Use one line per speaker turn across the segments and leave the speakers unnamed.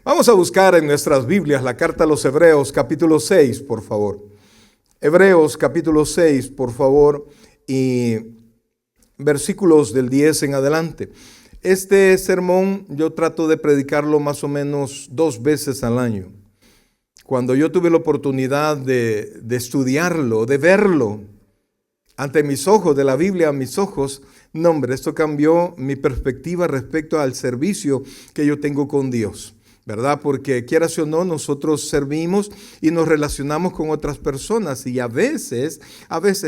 Vamos a buscar en nuestras Biblias la carta a los Hebreos, capítulo 6, por favor. Hebreos, capítulo 6, por favor, y versículos del 10 en adelante. Este sermón yo trato de predicarlo más o menos 2 veces al año. Cuando yo tuve la oportunidad de estudiarlo, de verlo ante mis ojos, de la Biblia a mis ojos, no, hombre, esto cambió mi perspectiva respecto al servicio que yo tengo con Dios, ¿verdad? Porque quieras o no, nosotros servimos y nos relacionamos con otras personas y a veces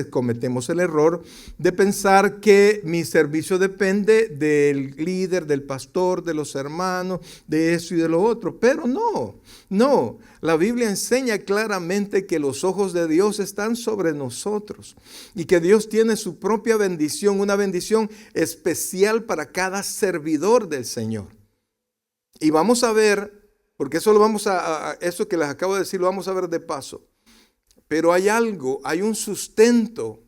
cometemos el error de pensar que mi servicio depende del líder, del pastor, de los hermanos, de eso y de lo otro, pero no. La Biblia enseña claramente que los ojos de Dios están sobre nosotros y que Dios tiene su propia bendición, una bendición especial para cada servidor del Señor. Y vamos a ver, porque eso eso que les acabo de decir lo vamos a ver de paso. Pero hay un sustento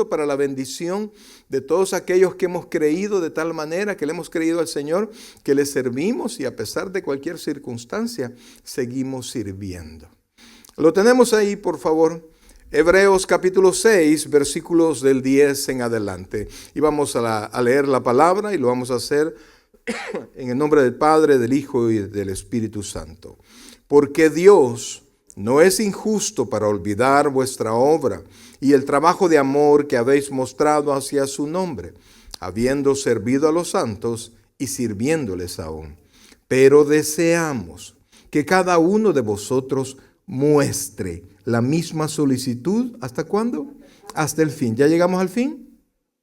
para la bendición de todos aquellos que hemos creído de tal manera, que le hemos creído al Señor, que le servimos y a pesar de cualquier circunstancia, seguimos sirviendo. Lo tenemos ahí, por favor. Hebreos capítulo 6, versículos del 10 en adelante. Y vamos a leer la palabra y lo vamos a hacer en el nombre del Padre, del Hijo y del Espíritu Santo. Porque Dios no es injusto para olvidar vuestra obra y el trabajo de amor que habéis mostrado hacia su nombre, habiendo servido a los santos y sirviéndoles aún. Pero deseamos que cada uno de vosotros muestre la misma solicitud. ¿Hasta cuándo? Hasta el fin. ¿Ya llegamos al fin?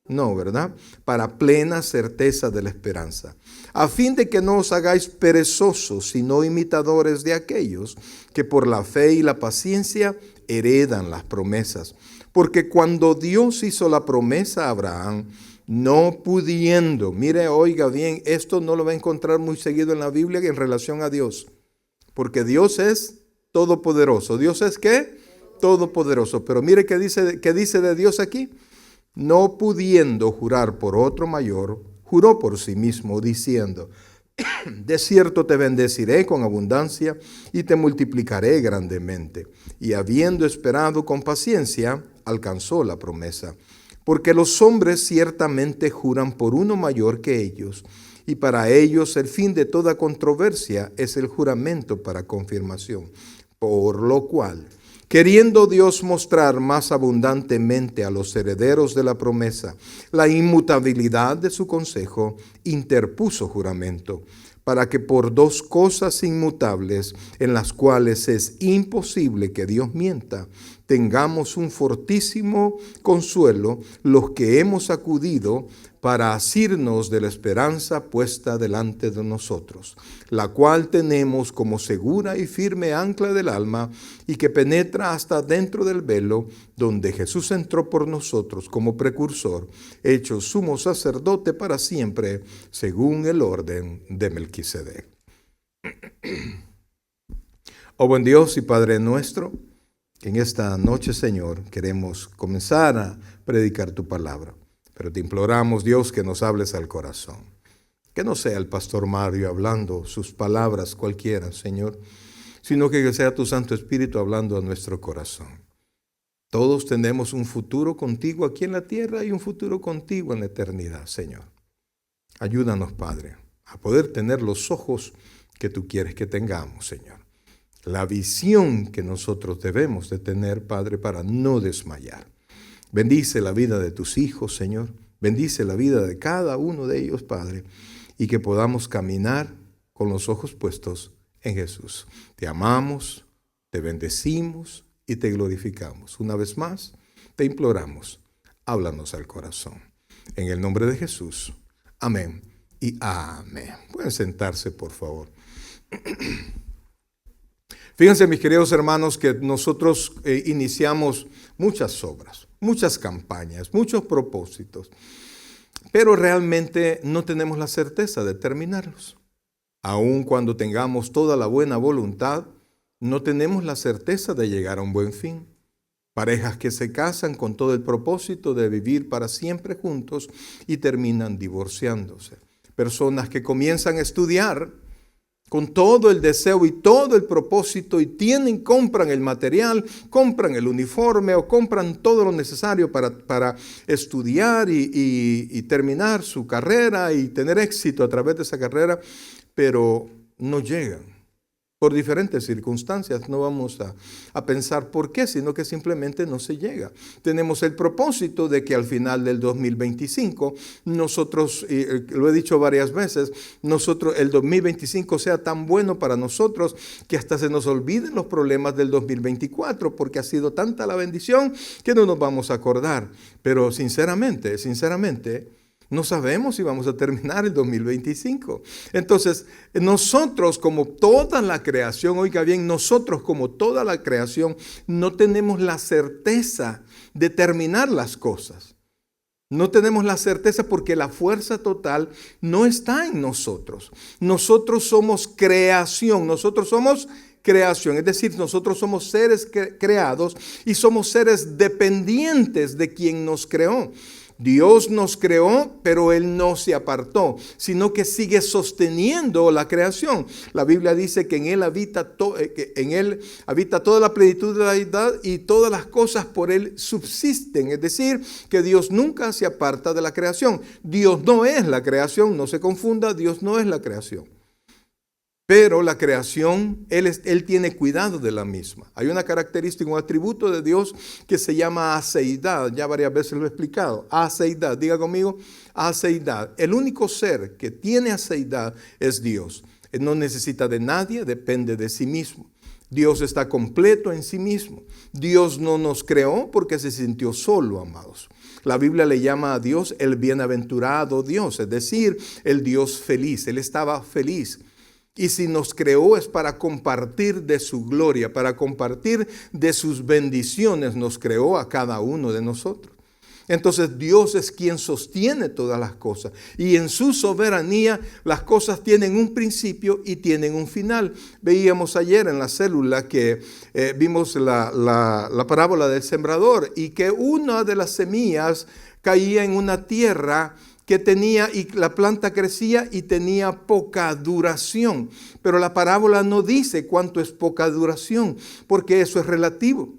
No, ¿verdad? Para plena certeza de la esperanza, a fin de que no os hagáis perezosos, sino imitadores de aquellos que por la fe y la paciencia heredan las promesas. Porque cuando Dios hizo la promesa a Abraham, no pudiendo, mire, oiga bien, esto no lo va a encontrar muy seguido en la Biblia en relación a Dios, porque Dios es todopoderoso. ¿Dios es qué? Todopoderoso. Pero mire qué dice de Dios aquí. No pudiendo jurar por otro mayor, juró por sí mismo, diciendo: de cierto te bendeciré con abundancia y te multiplicaré grandemente. Y habiendo esperado con paciencia, alcanzó la promesa. Porque los hombres ciertamente juran por uno mayor que ellos, y para ellos el fin de toda controversia es el juramento para confirmación. Por lo cual, queriendo Dios mostrar más abundantemente a los herederos de la promesa la inmutabilidad de su consejo, interpuso juramento, para que por 2 cosas inmutables, en las cuales es imposible que Dios mienta, tengamos un fortísimo consuelo los que hemos acudido para asirnos de la esperanza puesta delante de nosotros, la cual tenemos como segura y firme ancla del alma y que penetra hasta dentro del velo, donde Jesús entró por nosotros como precursor, hecho sumo sacerdote para siempre, según el orden de Melquisedec. Oh buen Dios y Padre nuestro, en esta noche, Señor, queremos comenzar a predicar tu palabra. Pero te imploramos, Dios, que nos hables al corazón. Que no sea el pastor Mario hablando sus palabras cualquiera, Señor, sino que sea tu Santo Espíritu hablando a nuestro corazón. Todos tenemos un futuro contigo aquí en la tierra y un futuro contigo en la eternidad, Señor. Ayúdanos, Padre, a poder tener los ojos que tú quieres que tengamos, Señor. La visión que nosotros debemos de tener, Padre, para no desmayar. Bendice la vida de tus hijos, Señor. Bendice la vida de cada uno de ellos, Padre, y que podamos caminar con los ojos puestos en Jesús. Te amamos, te bendecimos y te glorificamos. Una vez más, te imploramos, háblanos al corazón. En el nombre de Jesús. Amén y amén. Pueden sentarse, por favor. Fíjense, mis queridos hermanos, que nosotros iniciamos muchas obras, muchas campañas, muchos propósitos, pero realmente no tenemos la certeza de terminarlos. Aun cuando tengamos toda la buena voluntad, no tenemos la certeza de llegar a un buen fin. Parejas que se casan con todo el propósito de vivir para siempre juntos y terminan divorciándose. Personas que comienzan a estudiar con todo el deseo y todo el propósito y compran el material, compran el uniforme o compran todo lo necesario para estudiar y terminar su carrera y tener éxito a través de esa carrera, pero no llegan. Por diferentes circunstancias, no vamos a pensar por qué, sino que simplemente no se llega. Tenemos el propósito de que al final del 2025, nosotros, lo he dicho varias veces, el 2025 sea tan bueno para nosotros que hasta se nos olviden los problemas del 2024, porque ha sido tanta la bendición que no nos vamos a acordar. Pero sinceramente, no sabemos si vamos a terminar el 2025. Entonces, nosotros como toda la creación, oiga bien, nosotros como toda la creación no tenemos la certeza de terminar las cosas. No tenemos la certeza porque la fuerza total no está en nosotros. Nosotros somos creación, es decir, nosotros somos seres creados y somos seres dependientes de quien nos creó. Dios nos creó, pero Él no se apartó, sino que sigue sosteniendo la creación. La Biblia dice que en Él habita toda la plenitud de la deidad y todas las cosas por Él subsisten. Es decir, que Dios nunca se aparta de la creación. Dios no es la creación, no se confunda, Dios no es la creación. Pero la creación, Él tiene cuidado de la misma. Hay una característica, un atributo de Dios que se llama aceidad. Ya varias veces lo he explicado. Aceidad, diga conmigo, aceidad. El único ser que tiene aceidad es Dios. Él no necesita de nadie, depende de sí mismo. Dios está completo en sí mismo. Dios no nos creó porque se sintió solo, amados. La Biblia le llama a Dios el bienaventurado Dios, es decir, el Dios feliz. Él estaba feliz. Y si nos creó es para compartir de su gloria, para compartir de sus bendiciones. Nos creó a cada uno de nosotros. Entonces Dios es quien sostiene todas las cosas. Y en su soberanía las cosas tienen un principio y tienen un final. Veíamos ayer en la célula que vimos la parábola del sembrador y que una de las semillas caía en una tierra que tenía, y la planta crecía y tenía poca duración. Pero la parábola no dice cuánto es poca duración, porque eso es relativo.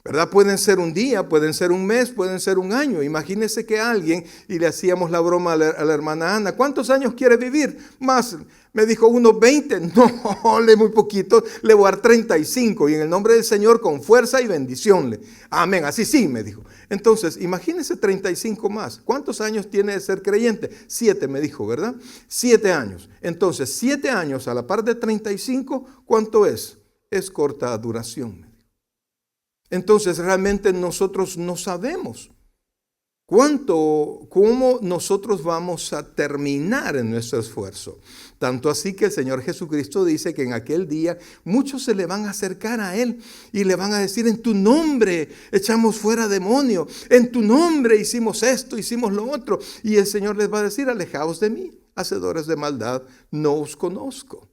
¿Verdad? Pueden ser un día, pueden ser un mes, pueden ser un año. Imagínese que alguien, y le hacíamos la broma a la hermana Ana, ¿cuántos años quiere vivir? Más, me dijo unos 20. No, le muy poquito, le voy a dar 35. Y en el nombre del Señor, con fuerza y bendición. Amén, así sí, me dijo. Entonces, imagínese 35 más. ¿Cuántos años tiene de ser creyente? 7, me dijo, ¿verdad? 7 años. Entonces, 7 años a la par de 35, ¿cuánto es? Es corta duración. Entonces realmente nosotros no sabemos cómo nosotros vamos a terminar en nuestro esfuerzo. Tanto así que el Señor Jesucristo dice que en aquel día muchos se le van a acercar a Él y le van a decir: en tu nombre echamos fuera demonios, en tu nombre hicimos esto, hicimos lo otro. Y el Señor les va a decir: alejaos de mí, hacedores de maldad, no os conozco.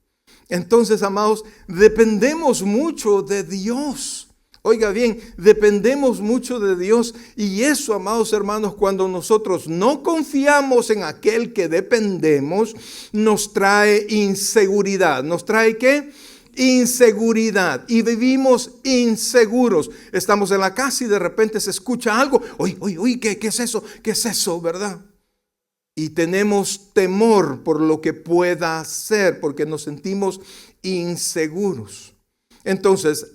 Entonces, amados, dependemos mucho de Dios. Oiga bien, dependemos mucho de Dios, y eso, amados hermanos, cuando nosotros no confiamos en aquel que dependemos, nos trae inseguridad. ¿Nos trae qué? Inseguridad, y vivimos inseguros. Estamos en la casa y de repente se escucha algo. Uy, ¿qué es eso? ¿Qué es eso, verdad? Y tenemos temor por lo que pueda ser, porque nos sentimos inseguros. Entonces,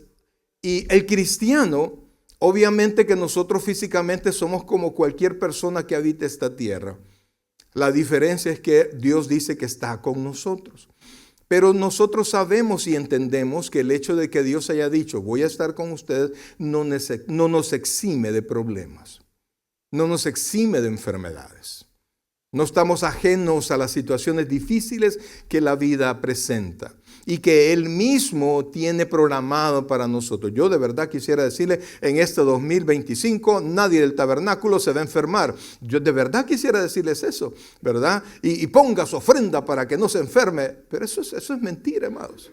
y el cristiano, obviamente que nosotros físicamente somos como cualquier persona que habite esta tierra. La diferencia es que Dios dice que está con nosotros. Pero nosotros sabemos y entendemos que el hecho de que Dios haya dicho: voy a estar con ustedes, no nos exime de problemas. No nos exime de enfermedades. No estamos ajenos a las situaciones difíciles que la vida presenta y que Él mismo tiene programado para nosotros. Yo de verdad quisiera decirle, en este 2025 nadie del tabernáculo se va a enfermar. Yo de verdad quisiera decirles eso, ¿verdad? Y ponga su ofrenda para que no se enferme. Pero eso es mentira, amados.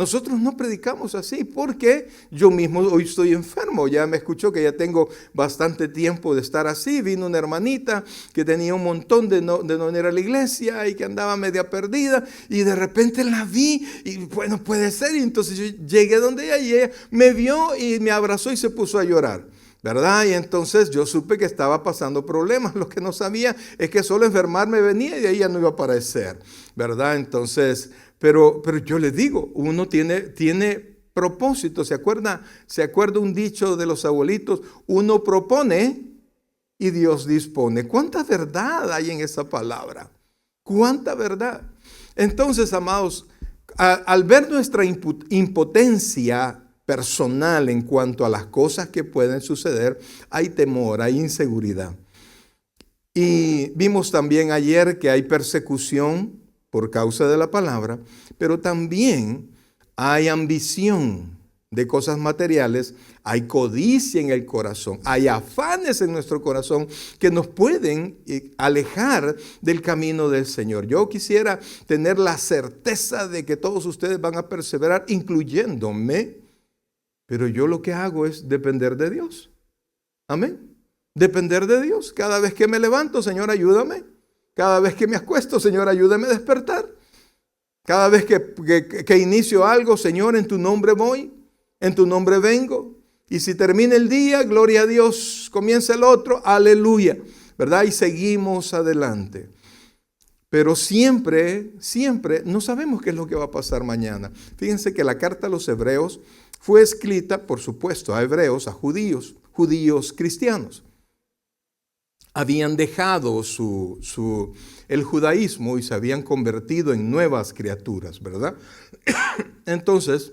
Nosotros no predicamos así porque yo mismo hoy estoy enfermo. Ya me escuchó que ya tengo bastante tiempo de estar así. Vino una hermanita que tenía un montón de no ir a la iglesia y que andaba media perdida. Y de repente la vi y bueno, puede ser. Y entonces yo llegué donde ella y ella me vio y me abrazó y se puso a llorar, ¿verdad? Y entonces yo supe que estaba pasando problemas. Lo que no sabía es que solo enfermarme venía y de ahí ya no iba a aparecer, ¿verdad? Entonces, pero yo le digo, uno tiene propósito. ¿Se acuerda un dicho de los abuelitos? Uno propone y Dios dispone. ¿Cuánta verdad hay en esa palabra? ¿Cuánta verdad? Entonces, amados, al ver nuestra impotencia personal en cuanto a las cosas que pueden suceder, hay temor, hay inseguridad. Y vimos también ayer que hay persecución por causa de la palabra, pero también hay ambición de cosas materiales, hay codicia en el corazón, hay afanes en nuestro corazón que nos pueden alejar del camino del Señor. Yo quisiera tener la certeza de que todos ustedes van a perseverar, incluyéndome, pero yo lo que hago es depender de Dios. Amén. Depender de Dios. Cada vez que me levanto, Señor, ayúdame. Cada vez que me acuesto, Señor, ayúdame a despertar. Cada vez que inicio algo, Señor, en tu nombre voy, en tu nombre vengo. Y si termina el día, gloria a Dios, comienza el otro, aleluya, ¿verdad? Y seguimos adelante. Pero siempre no sabemos qué es lo que va a pasar mañana. Fíjense que la carta a los hebreos fue escrita, por supuesto, a hebreos, a judíos cristianos. Habían dejado el judaísmo y se habían convertido en nuevas criaturas, ¿verdad? Entonces,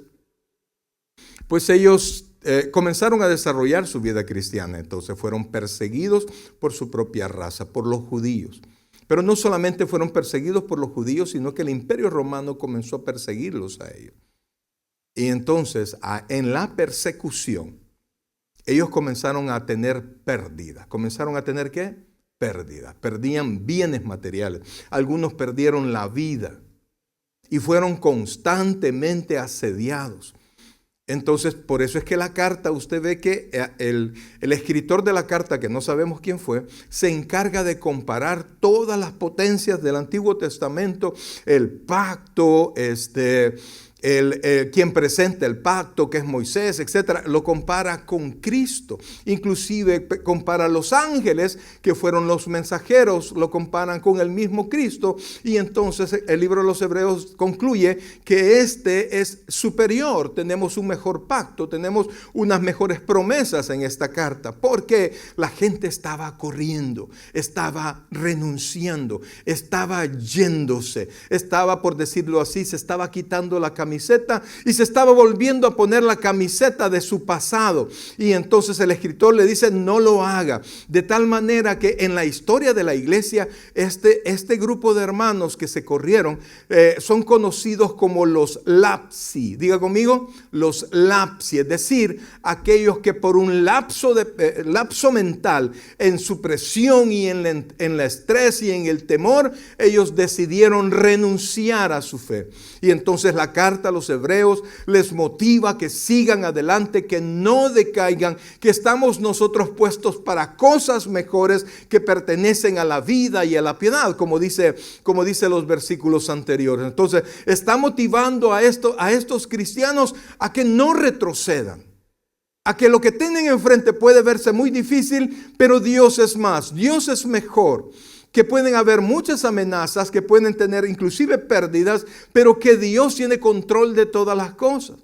pues ellos comenzaron a desarrollar su vida cristiana. Entonces fueron perseguidos por su propia raza, por los judíos. Pero no solamente fueron perseguidos por los judíos, sino que el Imperio Romano comenzó a perseguirlos a ellos. Y entonces, en la persecución, ellos comenzaron a tener pérdidas. ¿Comenzaron a tener qué? Pérdidas. Perdían bienes materiales. Algunos perdieron la vida y fueron constantemente asediados. Entonces, por eso es que la carta, usted ve que el escritor de la carta, que no sabemos quién fue, se encarga de comparar todas las potencias del Antiguo Testamento, el pacto, quien presenta el pacto, que es Moisés, etcétera, lo compara con Cristo. Inclusive compara a los ángeles, que fueron los mensajeros, lo comparan con el mismo Cristo. Y entonces el libro de los Hebreos concluye que este es superior. Tenemos un mejor pacto, tenemos unas mejores promesas en esta carta, porque la gente estaba corriendo, estaba renunciando, estaba yéndose, estaba, por decirlo así, se estaba quitando la camiseta y se estaba volviendo a poner la camiseta de su pasado. Y entonces el escritor le dice: no lo haga. De tal manera que en la historia de la iglesia, este grupo de hermanos que se corrieron son conocidos como los lapsi. Diga conmigo, los lapsi, es decir, aquellos que por un lapso mental, en su presión y en el estrés y en el temor, ellos decidieron renunciar a su fe. Y entonces la carta a los hebreos les motiva que sigan adelante, que no decaigan, que estamos nosotros puestos para cosas mejores que pertenecen a la vida y a la piedad, como dice los versículos anteriores. Entonces está motivando a estos cristianos a que no retrocedan, a que lo que tienen enfrente puede verse muy difícil, pero Dios es más, Dios es mejor. Que pueden haber muchas amenazas, que pueden tener inclusive pérdidas, pero que Dios tiene control de todas las cosas.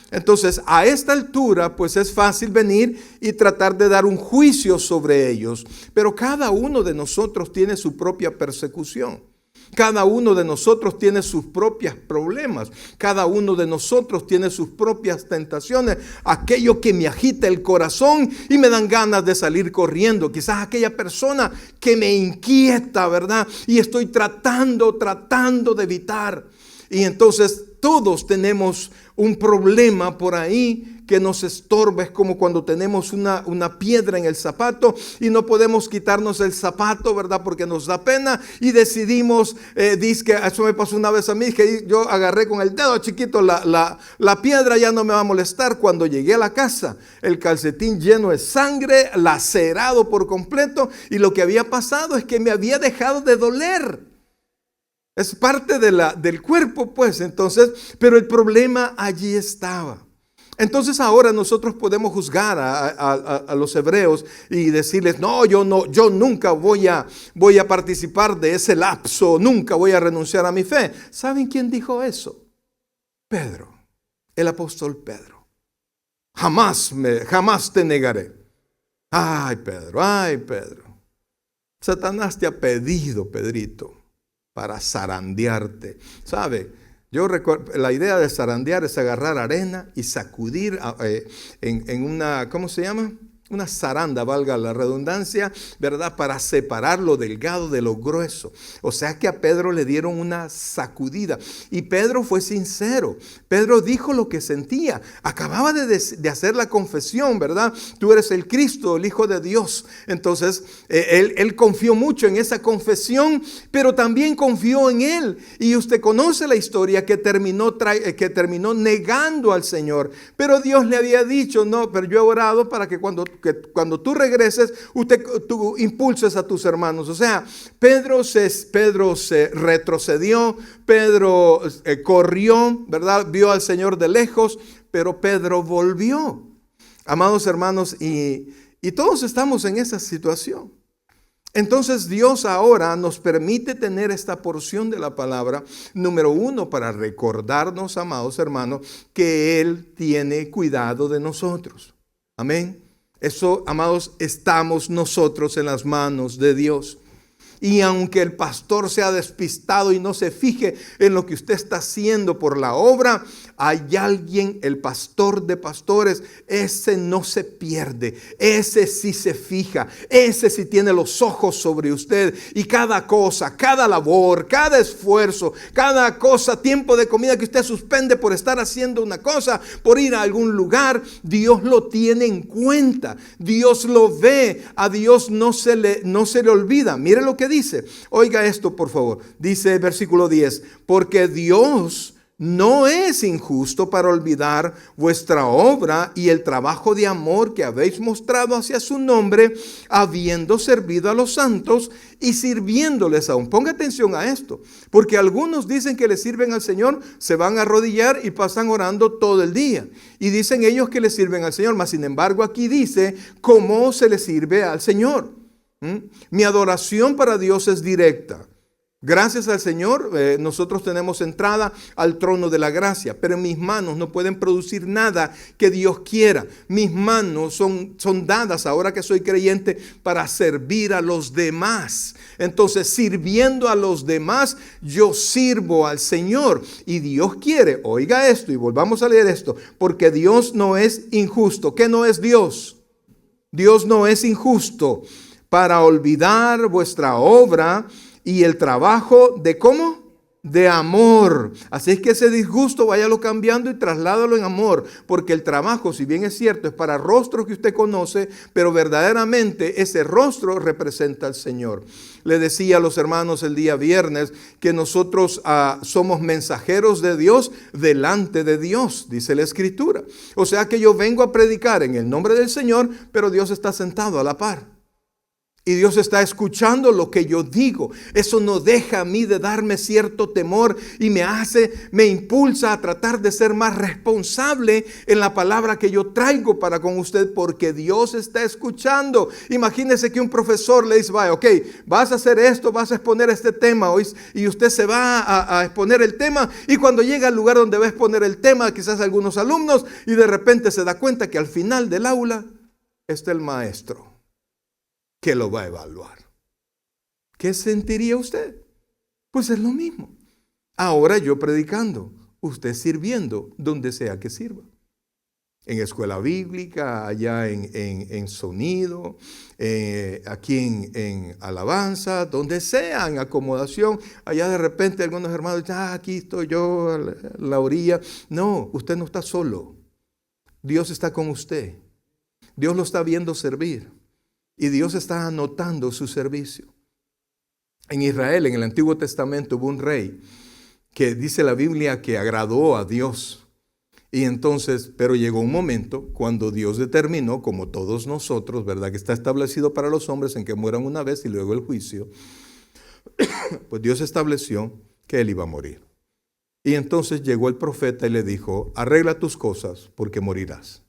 Entonces, a esta altura, pues es fácil venir y tratar de dar un juicio sobre ellos, pero cada uno de nosotros tiene su propia persecución. Cada uno de nosotros tiene sus propios problemas. Cada uno de nosotros tiene sus propias tentaciones. Aquello que me agita el corazón y me dan ganas de salir corriendo. Quizás aquella persona que me inquieta, ¿verdad? Y estoy tratando de evitar. Y entonces todos tenemos un problema por ahí que nos estorba. Es como cuando tenemos una piedra en el zapato y no podemos quitarnos el zapato, ¿verdad? Porque nos da pena y decidimos, dice que eso me pasó una vez a mí, que yo agarré con el dedo chiquito la piedra, ya no me va a molestar. Cuando llegué a la casa, el calcetín lleno de sangre, lacerado por completo, y lo que había pasado es que me había dejado de doler. Es parte del cuerpo, pues. Entonces, pero el problema allí estaba. Entonces ahora nosotros podemos juzgar a los hebreos y decirles, no, yo nunca voy a participar de ese lapso, nunca voy a renunciar a mi fe. ¿Saben quién dijo eso? Pedro, el apóstol Pedro. Jamás te negaré. Ay, Pedro. Satanás te ha pedido, Pedrito, para zarandearte. ¿Sabe? Yo recuerdo, la idea de zarandear es agarrar arena y sacudir en una, ¿cómo se llama? Una zaranda, valga la redundancia, ¿verdad? Para separar lo delgado de lo grueso. O sea que a Pedro le dieron una sacudida. Y Pedro fue sincero. Pedro dijo lo que sentía. Acababa de hacer la confesión, ¿verdad? Tú eres el Cristo, el Hijo de Dios. Entonces, él confió mucho en esa confesión, pero también confió en él. Y usted conoce la historia que terminó negando al Señor. Pero Dios le había dicho, no, pero yo he orado para que cuando tú regreses, tú impulses a tus hermanos. O sea, Pedro se retrocedió, Pedro corrió, ¿verdad? Vio al Señor de lejos, pero Pedro volvió. Amados hermanos, y todos estamos en esa situación. Entonces Dios ahora nos permite tener esta porción de la palabra, número uno, para recordarnos, amados hermanos, que Él tiene cuidado de nosotros. Amén. Eso, amados, estamos nosotros en las manos de Dios. Y aunque el pastor sea despistado y no se fije en lo que usted está haciendo por la obra, hay alguien, el pastor de pastores, ese no se pierde, ese sí se fija, ese sí tiene los ojos sobre usted. Y cada cosa, cada labor, cada esfuerzo, cada cosa, tiempo de comida que usted suspende por estar haciendo una cosa, por ir a algún lugar, Dios lo tiene en cuenta, Dios lo ve, a Dios no se le olvida. Mire lo que dice, oiga esto por favor, dice versículo 10, porque Dios no es injusto para olvidar vuestra obra y el trabajo de amor que habéis mostrado hacia su nombre, habiendo servido a los santos y sirviéndoles aún. Ponga atención a esto, porque algunos dicen que le sirven al Señor, se van a arrodillar y pasan orando todo el día. Y dicen ellos que le sirven al Señor, mas sin embargo aquí dice cómo se le sirve al Señor. Mi adoración para Dios es directa. Gracias al Señor, nosotros tenemos entrada al trono de la gracia, pero mis manos no pueden producir nada que Dios quiera. Mis manos son dadas, ahora que soy creyente, para servir a los demás. Entonces, sirviendo a los demás, yo sirvo al Señor. Y Dios quiere, oiga esto y volvamos a leer esto, porque Dios no es injusto. ¿Qué no es Dios? Dios no es injusto para olvidar vuestra obra y el trabajo de ¿cómo? De amor. Así es que ese disgusto váyalo cambiando y trasládalo en amor, porque el trabajo, si bien es cierto, es para rostros que usted conoce, pero verdaderamente ese rostro representa al Señor. Le decía a los hermanos el día viernes que nosotros somos mensajeros de Dios delante de Dios, dice la Escritura. O sea que yo vengo a predicar en el nombre del Señor, pero Dios está sentado a la par. Y Dios está escuchando lo que yo digo. Eso no deja a mí de darme cierto temor y me impulsa a tratar de ser más responsable en la palabra que yo traigo para con usted, porque Dios está escuchando. Imagínese que un profesor le dice, vaya, ok, vas a hacer esto, vas a exponer este tema hoy, y usted se va a exponer el tema, y cuando llega al lugar donde va a exponer el tema, quizás algunos alumnos, y de repente se da cuenta que al final del aula está el maestro que lo va a evaluar. ¿Qué sentiría usted? Pues es lo mismo. Ahora yo predicando, usted sirviendo donde sea que sirva. En escuela bíblica, allá en sonido, aquí en alabanza, donde sea, en acomodación. Allá de repente algunos hermanos dicen, aquí estoy yo a la orilla. No, usted no está solo. Dios está con usted. Dios lo está viendo servir. Y Dios está anotando su servicio. En Israel, en el Antiguo Testamento, hubo un rey que dice la Biblia que agradó a Dios. Y entonces, pero llegó un momento cuando Dios determinó, como todos nosotros, ¿verdad? Que está establecido para los hombres en que mueran una vez y luego el juicio. Pues Dios estableció que él iba a morir. Y entonces llegó el profeta y le dijo, arregla tus cosas porque morirás.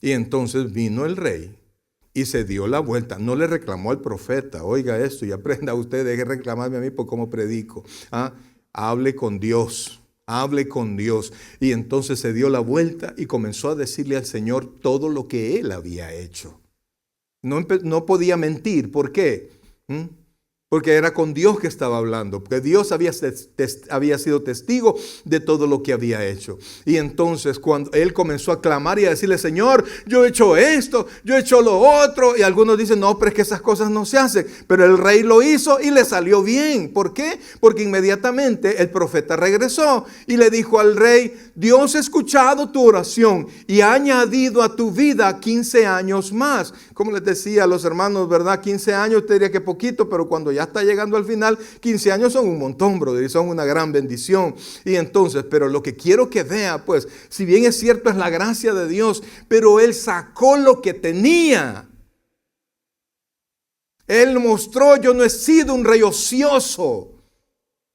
Y entonces vino el rey y se dio la vuelta. No le reclamó al profeta, oiga esto y aprenda usted, deje reclamarme a mí por cómo predico. Hable con Dios. Hable con Dios. Y entonces se dio la vuelta y comenzó a decirle al Señor todo lo que él había hecho. No podía mentir. ¿Por qué? Porque era con Dios que estaba hablando. Porque Dios había sido testigo de todo lo que había hecho. Y entonces cuando él comenzó a clamar y a decirle, Señor, yo he hecho esto, yo he hecho lo otro. Y algunos dicen, no, pero es que esas cosas no se hacen. Pero el rey lo hizo y le salió bien. ¿Por qué? Porque inmediatamente el profeta regresó y le dijo al rey, Dios ha escuchado tu oración y ha añadido a tu vida 15 años más. Como les decía a los hermanos, ¿verdad? 15 años te diría que poquito, pero cuando ya está llegando al final, 15 años son un montón, brother, y son una gran bendición. Y entonces, pero lo que quiero que vea, pues, si bien es cierto, es la gracia de Dios, pero él sacó lo que tenía. Él mostró, yo no he sido un rey ocioso.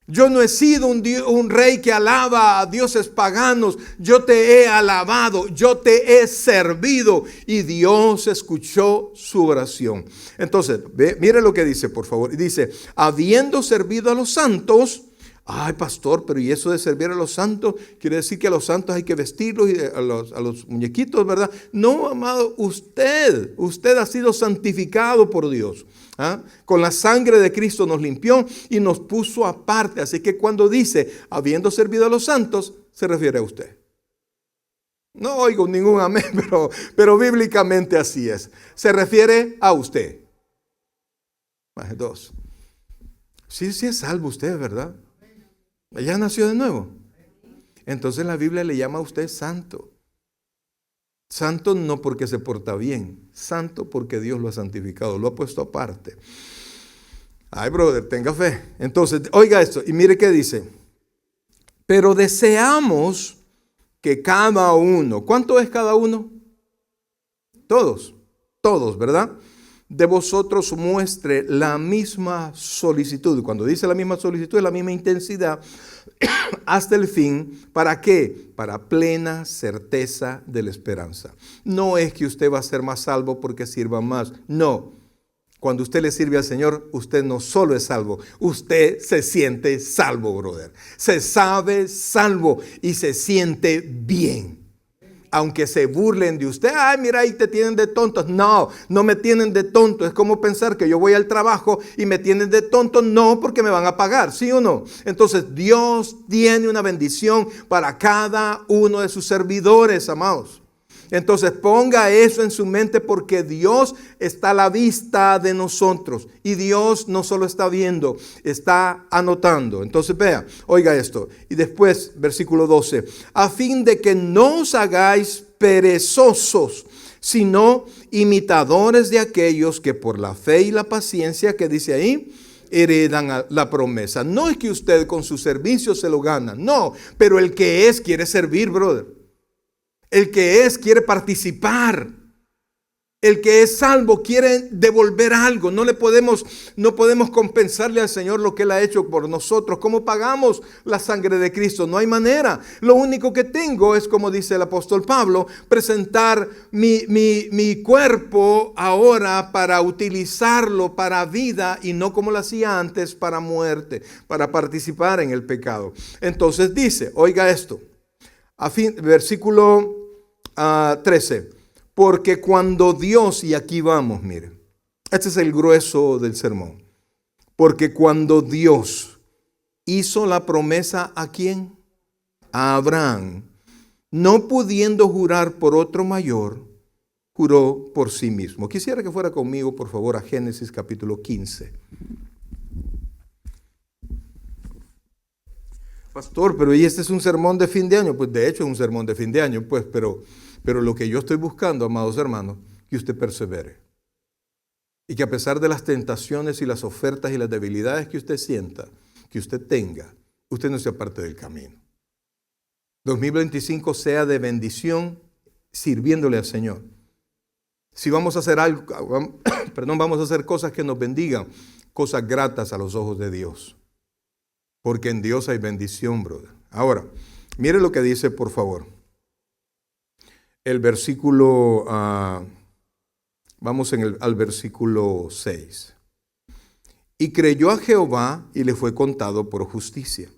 Yo no he sido un rey que alaba a dioses paganos. Yo te he alabado, yo te he servido y Dios escuchó su oración. Entonces, mire lo que dice, por favor. Dice, habiendo servido a los santos. Ay, pastor, pero ¿y eso de servir a los santos? Quiere decir que a los santos hay que vestirlos y a los muñequitos, ¿verdad? No, amado, usted ha sido santificado por Dios. Con la sangre de Cristo nos limpió y nos puso aparte. Así que cuando dice, habiendo servido a los santos, se refiere a usted. No oigo ningún amén, pero bíblicamente así es. Se refiere a usted. Más dos. Sí es salvo usted, ¿verdad? Ya nació de nuevo. Entonces la Biblia le llama a usted santo. Santo no porque se porta bien, santo porque Dios lo ha santificado, lo ha puesto aparte. Ay, brother, tenga fe. Entonces, oiga esto y mire qué dice. Pero deseamos que cada uno, ¿cuánto es cada uno? Todos, ¿verdad? De vosotros muestre la misma solicitud. Cuando dice la misma solicitud, es la misma intensidad hasta el fin. ¿Para qué? Para plena certeza de la esperanza. No es que usted va a ser más salvo porque sirva más. No. Cuando usted le sirve al Señor, usted no solo es salvo, usted se siente salvo, brother. Se sabe salvo y se siente bien. Aunque se burlen de usted, ay, mira, ahí te tienen de tonto. No me tienen de tonto. Es como pensar que yo voy al trabajo y me tienen de tonto. No, porque me van a pagar, ¿sí o no? Entonces Dios tiene una bendición para cada uno de sus servidores, amados. Entonces ponga eso en su mente porque Dios está a la vista de nosotros. Y Dios no solo está viendo, está anotando. Entonces vea, oiga esto. Y después, versículo 12. A fin de que no os hagáis perezosos, sino imitadores de aquellos que por la fe y la paciencia que dice ahí, heredan la promesa. No es que usted con su servicio se lo gana, no. Pero el que es quiere servir, brother. El que es quiere participar. El que es salvo quiere devolver algo. No podemos compensarle al Señor lo que Él ha hecho por nosotros. ¿Cómo pagamos la sangre de Cristo? No hay manera. Lo único que tengo es, como dice el apóstol Pablo, presentar mi cuerpo ahora para utilizarlo para vida y no como lo hacía antes para muerte, para participar en el pecado. Entonces dice, oiga esto. Versículo 13, porque cuando Dios, y aquí vamos, mire, este es el grueso del sermón, porque cuando Dios hizo la promesa, ¿a quién? A Abraham, no pudiendo jurar por otro mayor, juró por sí mismo. Quisiera que fuera conmigo, por favor, a Génesis capítulo 15. Pastor, pero ¿y este es un sermón de fin de año? Pues de hecho es un sermón de fin de año, pues, pero lo que yo estoy buscando, amados hermanos, que usted persevere. Y que a pesar de las tentaciones y las ofertas y las debilidades que usted sienta, que usted tenga, usted no se aparte del camino. 2025 sea de bendición sirviéndole al Señor. Si vamos a hacer algo, vamos a hacer cosas que nos bendigan, cosas gratas a los ojos de Dios. Porque en Dios hay bendición, brother. Ahora, mire lo que dice, por favor. El versículo, vamos al versículo 6. Y creyó a Jehová y le fue contado por justicia.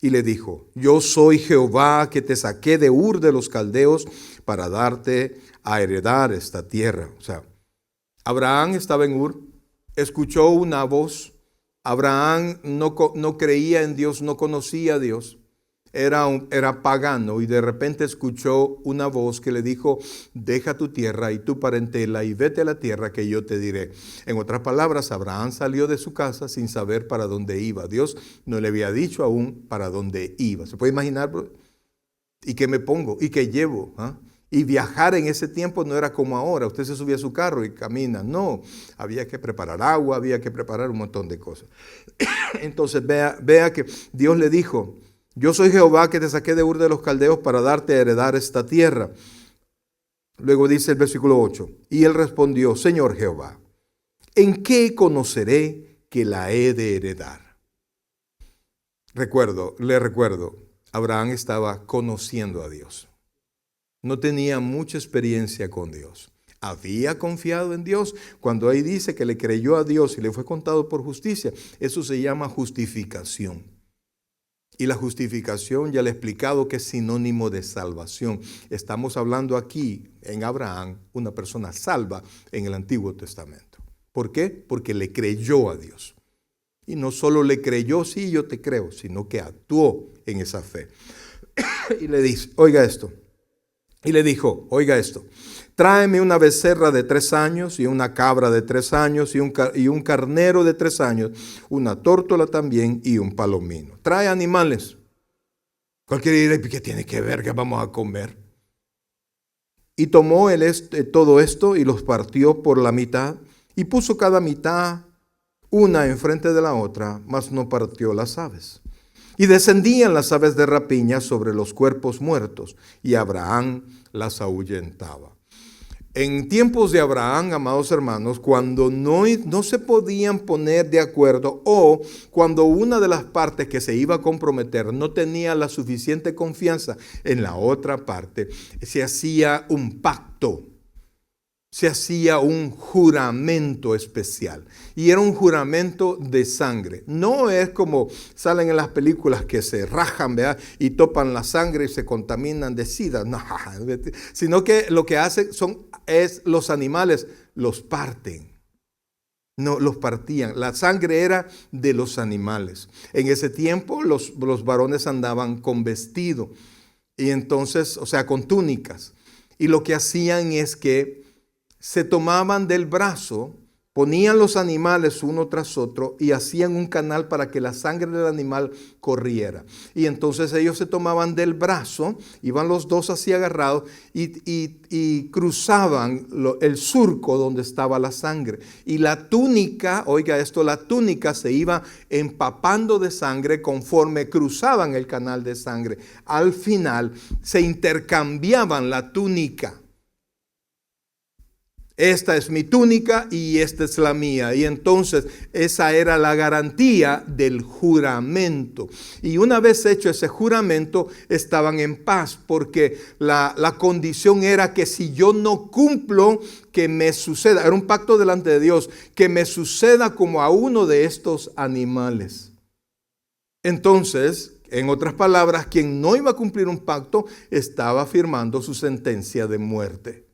Y le dijo, yo soy Jehová que te saqué de Ur de los Caldeos para darte a heredar esta tierra. O sea, Abraham estaba en Ur, escuchó una voz. Abraham no creía en Dios, no conocía a Dios, era pagano y de repente escuchó una voz que le dijo, deja tu tierra y tu parentela y vete a la tierra que yo te diré. En otras palabras, Abraham salió de su casa sin saber para dónde iba. Dios no le había dicho aún para dónde iba. ¿Se puede imaginar, bro? ¿Y qué me pongo? ¿Y qué llevo? ¿Ah? Y viajar en ese tiempo no era como ahora. Usted se subía a su carro y camina. No, había que preparar agua, había que preparar un montón de cosas. Entonces vea que Dios le dijo, yo soy Jehová que te saqué de Ur de los Caldeos para darte a heredar esta tierra. Luego dice el versículo 8, y él respondió, Señor Jehová, ¿en qué conoceré que la he de heredar? Le recuerdo, Abraham estaba conociendo a Dios. No tenía mucha experiencia con Dios. Había confiado en Dios. Cuando ahí dice que le creyó a Dios y le fue contado por justicia, eso se llama justificación. Y la justificación ya le he explicado que es sinónimo de salvación. Estamos hablando aquí en Abraham, una persona salva en el Antiguo Testamento. ¿Por qué? Porque le creyó a Dios. Y no solo le creyó, sí, yo te creo, sino que actuó en esa fe. Y le dice, oiga esto. Y le dijo, oiga esto, tráeme una becerra de 3 años y una cabra de 3 años y un carnero de 3 años, una tórtola también y un palomino. Trae animales. Cualquiera dirá, ¿qué tiene que ver? ¿Qué vamos a comer? Y tomó todo esto y los partió por la mitad y puso cada mitad una enfrente de la otra, mas no partió las aves. Y descendían las aves de rapiña sobre los cuerpos muertos, y Abraham las ahuyentaba. En tiempos de Abraham, amados hermanos, cuando no se podían poner de acuerdo o cuando una de las partes que se iba a comprometer no tenía la suficiente confianza en la otra parte, se hacía un pacto. Se hacía un juramento especial y era un juramento de sangre. No es como salen en las películas que se rajan, ¿verdad? Y topan la sangre y se contaminan de sida. No, sino que lo que hacen es los animales los parten. No, los partían. La sangre era de los animales. En ese tiempo los varones andaban con vestido y entonces, o sea, con túnicas. Y lo que hacían es que se tomaban del brazo, ponían los animales uno tras otro y hacían un canal para que la sangre del animal corriera. Y entonces ellos se tomaban del brazo, iban los dos así agarrados y cruzaban el surco donde estaba la sangre. Y la túnica, oiga esto, la túnica se iba empapando de sangre conforme cruzaban el canal de sangre. Al final se intercambiaban la túnica. Esta es mi túnica y esta es la mía. Y entonces esa era la garantía del juramento. Y una vez hecho ese juramento, estaban en paz, porque la condición era que si yo no cumplo, que me suceda, era un pacto delante de Dios, que me suceda como a uno de estos animales. Entonces, en otras palabras, quien no iba a cumplir un pacto estaba firmando su sentencia de muerte.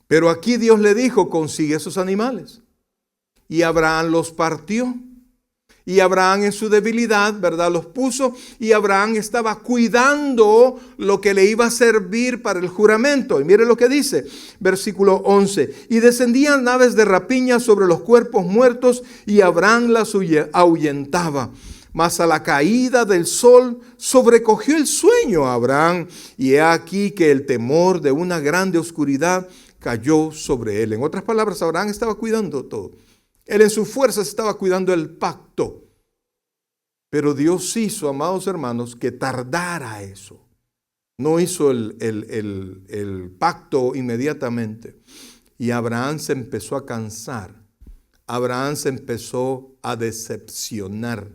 Pero aquí Dios le dijo, consigue esos animales. Y Abraham los partió. Y Abraham en su debilidad, ¿verdad? Los puso y Abraham estaba cuidando lo que le iba a servir para el juramento. Y mire lo que dice, versículo 11. Y descendían aves de rapiña sobre los cuerpos muertos y Abraham las ahuyentaba. Mas a la caída del sol sobrecogió el sueño a Abraham. Y he aquí que el temor de una grande oscuridad cayó sobre él. En otras palabras, Abraham estaba cuidando todo. Él en sus fuerzas estaba cuidando el pacto. Pero Dios hizo, amados hermanos, que tardara eso. No hizo el pacto inmediatamente. Y Abraham se empezó a cansar. Abraham se empezó a decepcionar.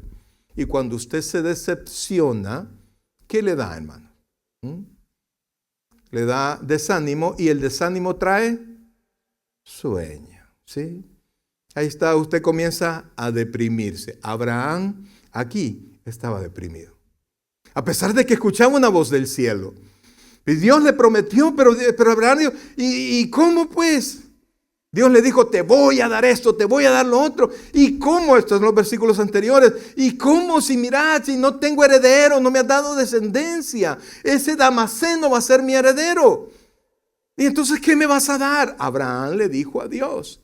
Y cuando usted se decepciona, ¿qué le da, hermano? Le da desánimo y el desánimo trae sueño. ¿Sí? Ahí está, usted comienza a deprimirse. Abraham aquí estaba deprimido. A pesar de que escuchaba una voz del cielo. Y Dios le prometió, pero Abraham dijo, ¿y cómo pues? Dios le dijo, te voy a dar esto, te voy a dar lo otro. ¿Y cómo? Estos son los versículos anteriores. ¿Y cómo? Si mirad, si no tengo heredero, no me has dado descendencia. Ese Damaseno va a ser mi heredero. ¿Y entonces qué me vas a dar? Abraham le dijo a Dios.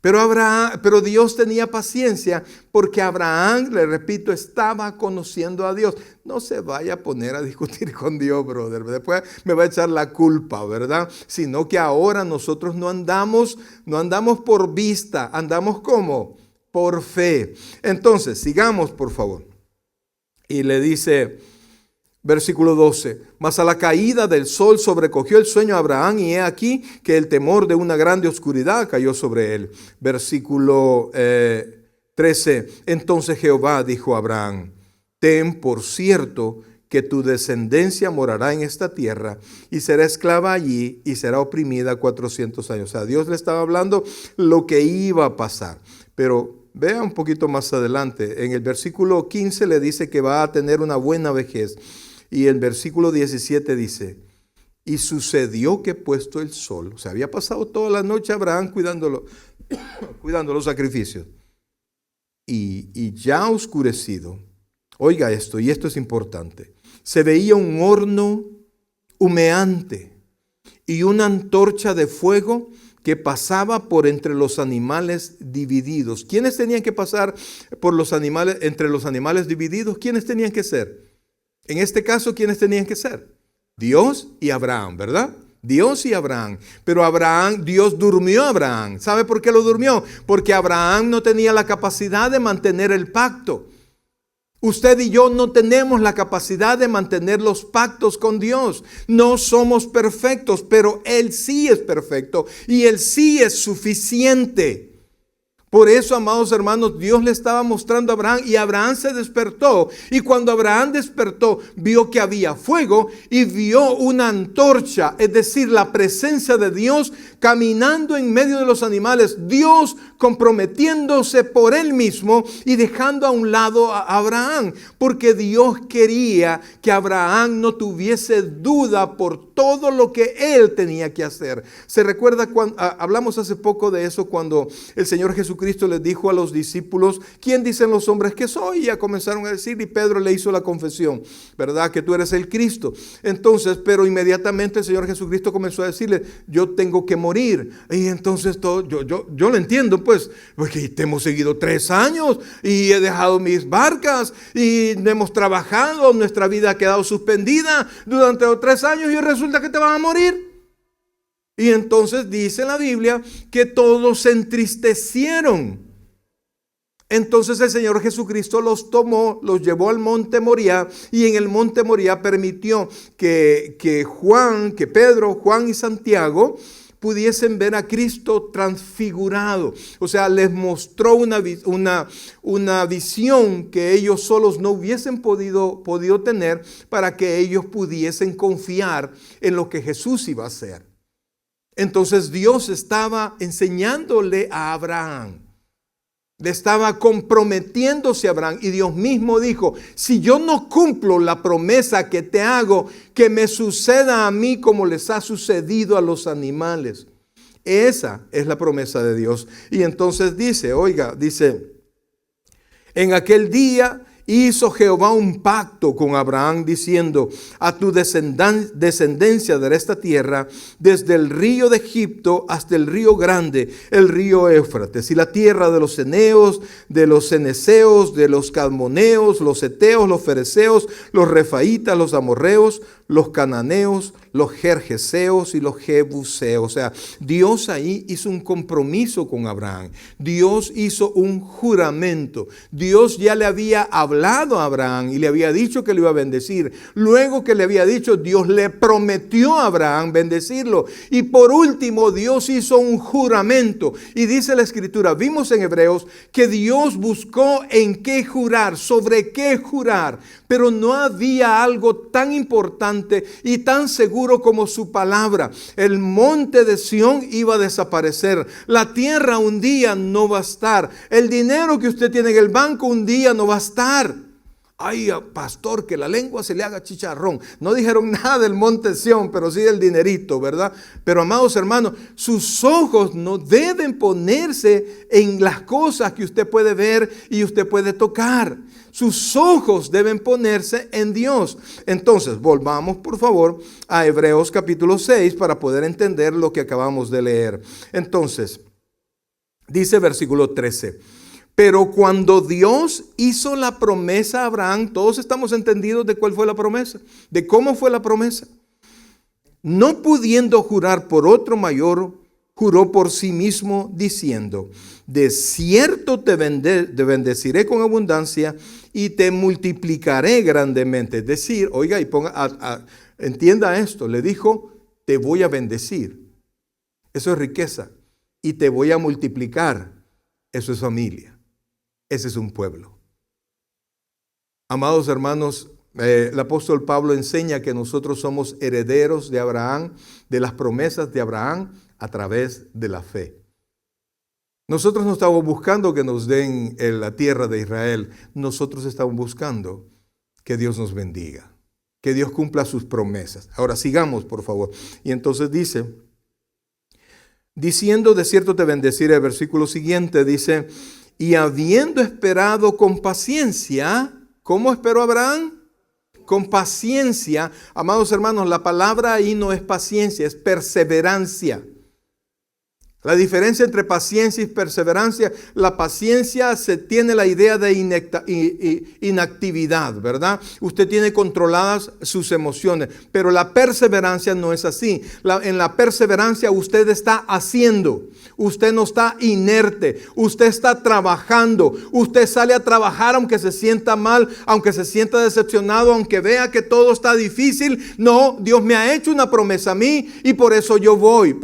Pero Dios tenía paciencia porque Abraham, le repito, estaba conociendo a Dios. No se vaya a poner a discutir con Dios, brother. Después me va a echar la culpa, ¿verdad? Sino que ahora nosotros no andamos por vista, andamos ¿cómo? Por fe. Entonces, sigamos, por favor. Y le dice, versículo 12, mas a la caída del sol sobrecogió el sueño a Abraham y he aquí que el temor de una grande oscuridad cayó sobre él. Versículo 13, entonces Jehová dijo a Abraham, ten por cierto que tu descendencia morará en esta tierra y será esclava allí y será oprimida 400 años. O sea, Dios le estaba hablando lo que iba a pasar. Pero vea un poquito más adelante, en el versículo 15 le dice que va a tener una buena vejez. Y el versículo 17 dice, y sucedió que puesto el sol, o sea, había pasado toda la noche Abraham cuidando los sacrificios. Y ya oscurecido, oiga esto, y esto es importante, se veía un horno humeante y una antorcha de fuego que pasaba por entre los animales divididos. ¿Quiénes tenían que pasar por los animales, entre los animales divididos? ¿Quiénes tenían que ser? En este caso, ¿quiénes tenían que ser? Dios y Abraham, ¿verdad? Dios y Abraham. Pero Dios durmió a Abraham. ¿Sabe por qué lo durmió? Porque Abraham no tenía la capacidad de mantener el pacto. Usted y yo no tenemos la capacidad de mantener los pactos con Dios. No somos perfectos, pero Él sí es perfecto y Él sí es suficiente. Por eso, amados hermanos, Dios le estaba mostrando a Abraham y Abraham se despertó. Y cuando Abraham despertó, vio que había fuego y vio una antorcha, es decir, la presencia de Dios caminando en medio de los animales. Dios comprometiéndose por Él mismo y dejando a un lado a Abraham. Porque Dios quería que Abraham no tuviese duda por todo lo que él tenía que hacer. Se recuerda cuando hablamos hace poco de eso, cuando el Señor Jesucristo les dijo a los discípulos, ¿quién dicen los hombres que soy? Y ya comenzaron a decir, y Pedro le hizo la confesión, ¿verdad? Que tú eres el Cristo. Entonces, pero inmediatamente el Señor Jesucristo comenzó a decirle, yo tengo que morir. Y entonces yo lo entiendo, pues, porque te hemos seguido 3 años y he dejado mis barcas y hemos trabajado, nuestra vida ha quedado suspendida durante 3 años y resulta que te vas a morir. Y entonces dice la Biblia que todos se entristecieron. Entonces el Señor Jesucristo los tomó, los llevó al monte Moriah y en el monte Moriah permitió que Pedro, Juan y Santiago pudiesen ver a Cristo transfigurado. O sea, les mostró una visión que ellos solos no hubiesen podido tener para que ellos pudiesen confiar en lo que Jesús iba a hacer. Entonces Dios estaba enseñándole a Abraham. Le estaba comprometiéndose a Abraham y Dios mismo dijo, si yo no cumplo la promesa que te hago, que me suceda a mí como les ha sucedido a los animales. Esa es la promesa de Dios. Y entonces dice, En aquel día hizo Jehová un pacto con Abraham diciendo: a tu descendencia daré esta tierra, desde el río de Egipto hasta el río grande, el río Éufrates, y la tierra de los ceneos, de los ceneseos, de los cadmoneos, los heteos, los fereceos, los refaitas, los amorreos, los cananeos, los gergeseos y los jebuseos. O sea, Dios ahí hizo un compromiso con Abraham. Dios hizo un juramento. Dios ya le había hablado a Abraham y le había dicho que lo iba a bendecir. Luego que le había dicho, Dios le prometió a Abraham bendecirlo. Y por último, Dios hizo un juramento. Y dice la Escritura, vimos en Hebreos, que Dios buscó en qué jurar, sobre qué jurar. Pero no había algo tan importante y tan seguro como su palabra. El monte de Sión iba a desaparecer. La tierra un día no va a estar. El dinero que usted tiene en el banco un día no va a estar. Ay, pastor, que la lengua se le haga chicharrón. No dijeron nada del monte Sión, pero sí del dinerito, ¿verdad? Pero amados hermanos, sus ojos no deben ponerse en las cosas que usted puede ver y usted puede tocar. Sus ojos deben ponerse en Dios. Entonces, volvamos por favor a Hebreos capítulo 6 para poder entender lo que acabamos de leer. Entonces, dice versículo 13. Pero cuando Dios hizo la promesa a Abraham, todos estamos entendidos de cuál fue la promesa, de cómo fue la promesa. No pudiendo jurar por otro mayor, juró por sí mismo diciendo: de cierto te bendeciré con abundancia y te multiplicaré grandemente. Es decir, oiga, y entienda esto, le dijo: te voy a bendecir. Eso es riqueza. Y te voy a multiplicar. Eso es familia. Ese es un pueblo. Amados hermanos, el apóstol Pablo enseña que nosotros somos herederos de Abraham, de las promesas de Abraham a través de la fe. Nosotros no estamos buscando que nos den la tierra de Israel. Nosotros estamos buscando que Dios nos bendiga, que Dios cumpla sus promesas. Ahora sigamos, por favor. Y entonces dice, diciendo: de cierto te bendeciré. El versículo siguiente dice: y habiendo esperado con paciencia. ¿Cómo esperó Abraham? Con paciencia. Amados hermanos, la palabra ahí no es paciencia, es perseverancia. La diferencia entre paciencia y perseverancia: la paciencia se tiene la idea de inactividad, ¿verdad? Usted tiene controladas sus emociones, pero la perseverancia no es así. En la perseverancia usted está haciendo, usted no está inerte, usted está trabajando, usted sale a trabajar aunque se sienta mal, aunque se sienta decepcionado, aunque vea que todo está difícil. No, Dios me ha hecho una promesa a mí y por eso yo voy,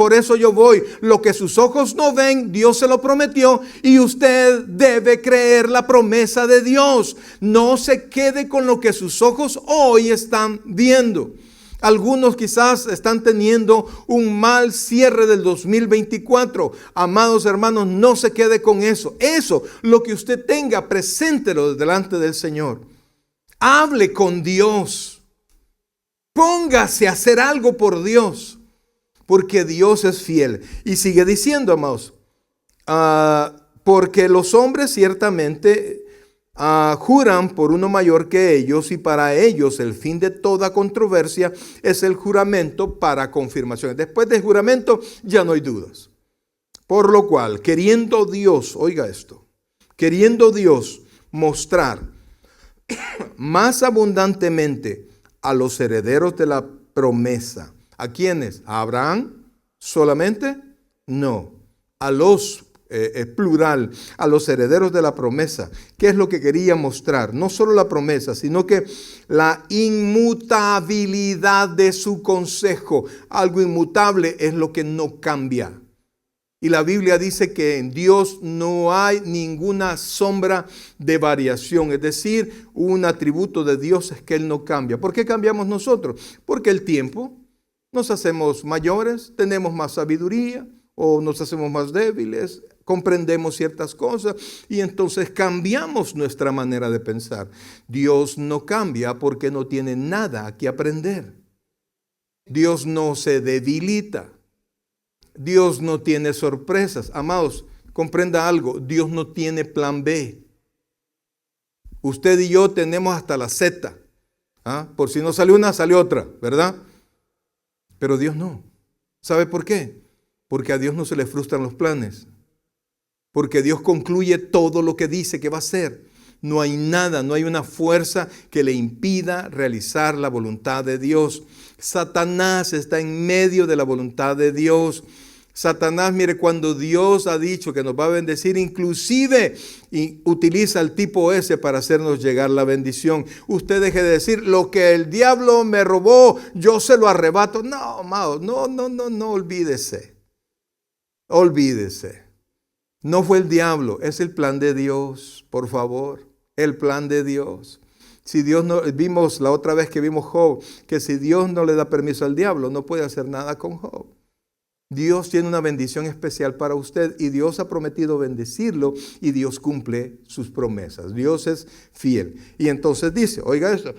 Lo que sus ojos no ven, Dios se lo prometió y usted debe creer la promesa de Dios. No se quede con lo que sus ojos hoy están viendo. Algunos quizás están teniendo un mal cierre del 2024. Amados hermanos, no se quede con eso. Eso, lo que usted tenga, preséntelo delante del Señor. Hable con Dios. Póngase a hacer algo por Dios. Porque Dios es fiel. Y sigue diciendo, amados, porque los hombres ciertamente juran por uno mayor que ellos, y para ellos el fin de toda controversia es el juramento para confirmación. Después del juramento ya no hay dudas. Por lo cual, queriendo Dios, oiga esto, queriendo Dios mostrar más abundantemente a los herederos de la promesa. ¿A quiénes? ¿A Abraham solamente? No. A los, plural, a los herederos de la promesa. ¿Qué es lo que quería mostrar? No solo la promesa, sino que la inmutabilidad de su consejo. Algo inmutable es lo que no cambia. Y la Biblia dice que en Dios no hay ninguna sombra de variación. Es decir, un atributo de Dios es que Él no cambia. ¿Por qué cambiamos nosotros? Porque el tiempo... Nos hacemos mayores, tenemos más sabiduría o nos hacemos más débiles, comprendemos ciertas cosas y entonces cambiamos nuestra manera de pensar. Dios no cambia porque no tiene nada que aprender. Dios no se debilita. Dios no tiene sorpresas. Amados, comprenda algo, Dios no tiene plan B. Usted y yo tenemos hasta la Z. Por si no salió una, salió otra, ¿verdad? Pero Dios no. ¿Sabe por qué? Porque a Dios no se le frustran los planes. Porque Dios concluye todo lo que dice que va a hacer. No hay nada, no hay una fuerza que le impida realizar la voluntad de Dios. Satanás está en medio de la voluntad de Dios. Satanás, mire, cuando Dios ha dicho que nos va a bendecir, inclusive y utiliza el tipo S para hacernos llegar la bendición. Usted deje de decir, lo que el diablo me robó, yo se lo arrebato. No, amado, no, olvídese. Olvídese. No fue el diablo, es el plan de Dios, por favor, el plan de Dios. Si Dios no, vimos la otra vez que vimos Job, que si Dios no le da permiso al diablo, no puede hacer nada con Job. Dios tiene una bendición especial para usted y Dios ha prometido bendecirlo y Dios cumple sus promesas. Dios es fiel. Y entonces dice, oiga esto.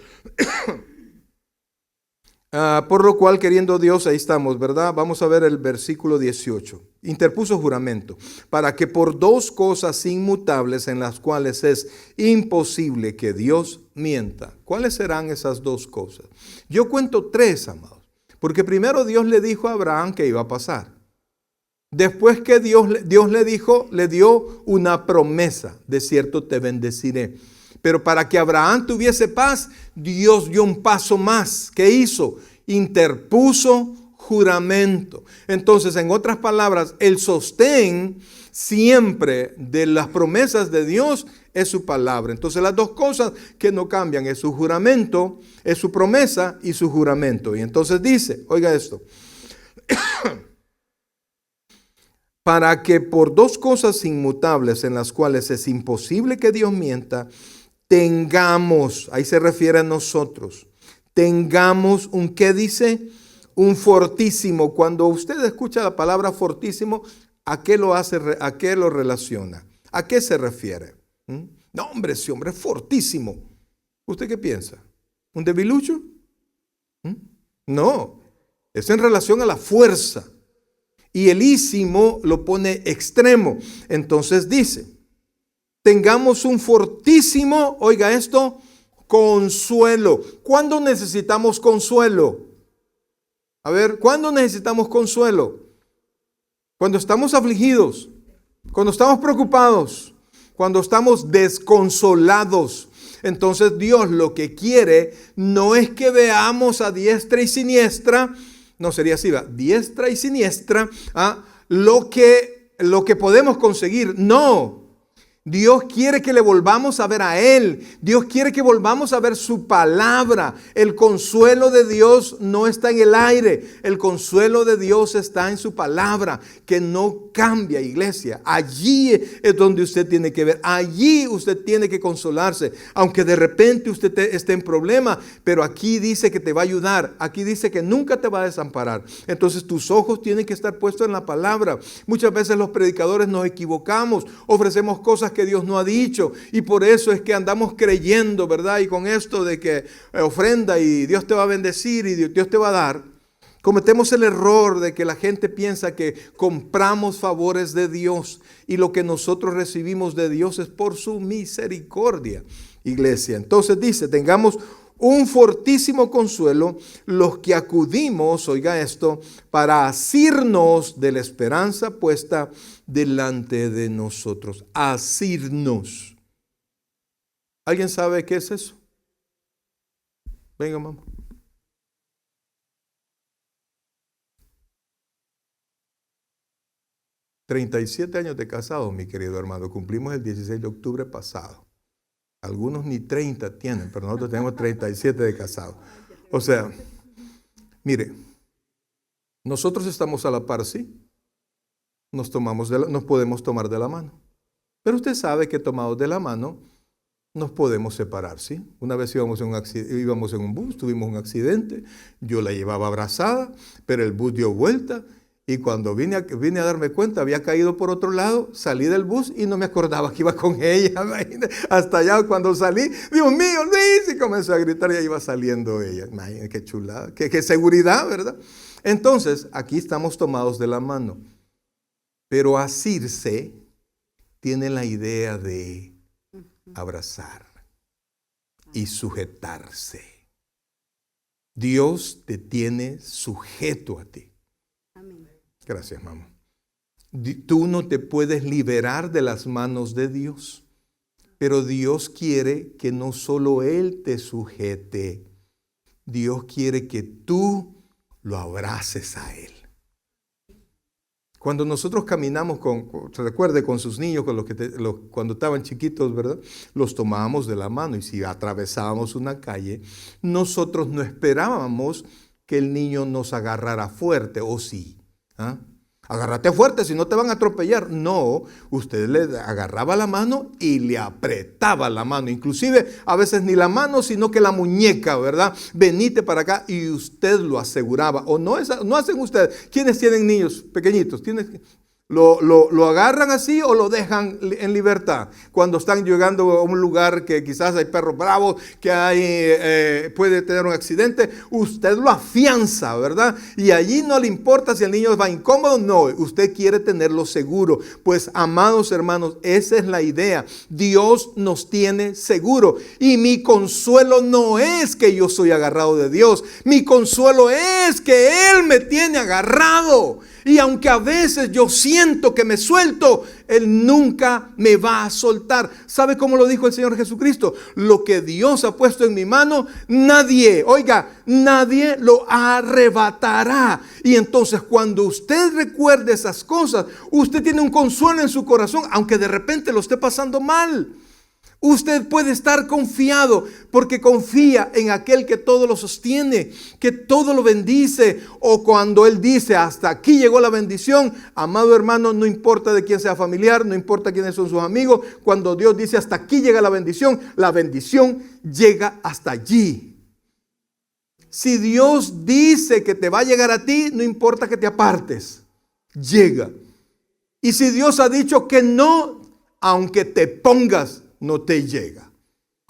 Por lo cual, queriendo Dios, ahí estamos, ¿verdad? Vamos a ver el versículo 18. Interpuso juramento para que por dos cosas inmutables en las cuales es imposible que Dios mienta. ¿Cuáles serán esas dos cosas? Yo cuento tres, amados. Porque primero Dios le dijo a Abraham que iba a pasar. Después que Dios le dijo, le dio una promesa. De cierto te bendeciré. Pero para que Abraham tuviese paz, Dios dio un paso más. ¿Qué hizo? Interpuso juramento. Entonces, en otras palabras, el sostén siempre de las promesas de Dios es su palabra. Entonces, las dos cosas que no cambian es su juramento, es su promesa y su juramento. Y entonces dice, oiga esto, para que por dos cosas inmutables en las cuales es imposible que Dios mienta, tengamos, ahí se refiere a nosotros, tengamos un, ¿qué dice? Un fortísimo. Cuando usted escucha la palabra fortísimo, ¿a qué lo hace? ¿A qué lo relaciona? ¿A qué se refiere? No, hombre, ese hombre es fortísimo. ¿Usted qué piensa? ¿Un debilucho? No, es en relación a la fuerza. Y el ísimo lo pone extremo. Entonces dice, tengamos un fortísimo, oiga esto, consuelo. ¿Cuándo necesitamos consuelo? A ver, ¿cuándo necesitamos consuelo? Cuando estamos afligidos, cuando estamos preocupados, cuando estamos desconsolados. Entonces Dios lo que quiere no es que veamos a diestra y siniestra, no sería así, ¿va? Diestra y siniestra, lo que podemos conseguir. No. Dios quiere que le volvamos a ver a Él. Dios quiere que volvamos a ver su palabra. El consuelo de Dios no está en el aire. El consuelo de Dios está en su palabra, que no cambia, iglesia. Allí es donde usted tiene que ver. Allí usted tiene que consolarse. Aunque de repente usted esté en problema, pero aquí dice que te va a ayudar. Aquí dice que nunca te va a desamparar. Entonces tus ojos tienen que estar puestos en la palabra. Muchas veces los predicadores nos equivocamos. Ofrecemos cosas que Dios no ha dicho y por eso es que andamos creyendo, ¿verdad? Y con esto de que ofrenda y Dios te va a bendecir y Dios te va a dar, cometemos el error de que la gente piensa que compramos favores de Dios y lo que nosotros recibimos de Dios es por su misericordia, iglesia. Entonces dice, tengamos un fortísimo consuelo los que acudimos, oiga esto, para asirnos de la esperanza puesta delante de nosotros. Asirnos. ¿Alguien sabe qué es eso? Venga, mamá. $37 años de casado, mi querido hermano. Cumplimos el 16 de octubre pasado. Algunos ni 30 tienen, pero nosotros tenemos 37 de casado. O sea, mire, nosotros estamos a la par, sí. Nos podemos tomar de la mano. Pero usted sabe que tomados de la mano nos podemos separar, ¿sí? Una vez íbamos en un bus, tuvimos un accidente, yo la llevaba abrazada, pero el bus dio vuelta. Y cuando vine a darme cuenta, había caído por otro lado, salí del bus y no me acordaba que iba con ella. Hasta allá cuando salí, Dios mío, Luis, y comenzó a gritar y ahí iba saliendo ella. Imagínate qué chulada, qué seguridad, ¿verdad? Entonces, aquí estamos tomados de la mano. Pero asirse tiene la idea de abrazar. y sujetarse. Dios te tiene sujeto a ti. Gracias, mamá. Tú no te puedes liberar de las manos de Dios, pero Dios quiere que no solo Él te sujete, Dios quiere que tú lo abraces a Él. Cuando nosotros caminamos se recuerde con sus niños, con cuando estaban chiquitos, ¿verdad? Los tomábamos de la mano y si atravesábamos una calle, nosotros no esperábamos que el niño nos agarrara fuerte, ¿o sí? ¿Ah? Agárrate fuerte, si no te van a atropellar. No, usted le agarraba la mano y le apretaba la mano. Inclusive a veces ni la mano, sino que la muñeca, ¿verdad? Venite para acá y usted lo aseguraba. ¿O no hacen ustedes? ¿Quiénes tienen niños pequeñitos? ¿Lo agarran así o lo dejan en libertad? Cuando están llegando a un lugar que quizás hay perros bravos, que puede tener un accidente, usted lo afianza, ¿verdad? Y allí no le importa si el niño va incómodo, no, usted quiere tenerlo seguro. Pues, amados hermanos, esa es la idea. Dios nos tiene seguro. Y mi consuelo no es que yo soy agarrado de Dios. Mi consuelo es que Él me tiene agarrado. Y aunque a veces yo siento que me suelto, Él nunca me va a soltar. ¿Sabe cómo lo dijo el Señor Jesucristo? Lo que Dios ha puesto en mi mano, nadie lo arrebatará. Y entonces cuando usted recuerde esas cosas, usted tiene un consuelo en su corazón, aunque de repente lo esté pasando mal. Usted puede estar confiado porque confía en aquel que todo lo sostiene, que todo lo bendice. O cuando Él dice, hasta aquí llegó la bendición, amado hermano, no importa de quién sea familiar, no importa quiénes son sus amigos. Cuando Dios dice, hasta aquí llega la bendición llega hasta allí. Si Dios dice que te va a llegar a ti, no importa que te apartes, llega. Y si Dios ha dicho que no, aunque te pongas, no te llega.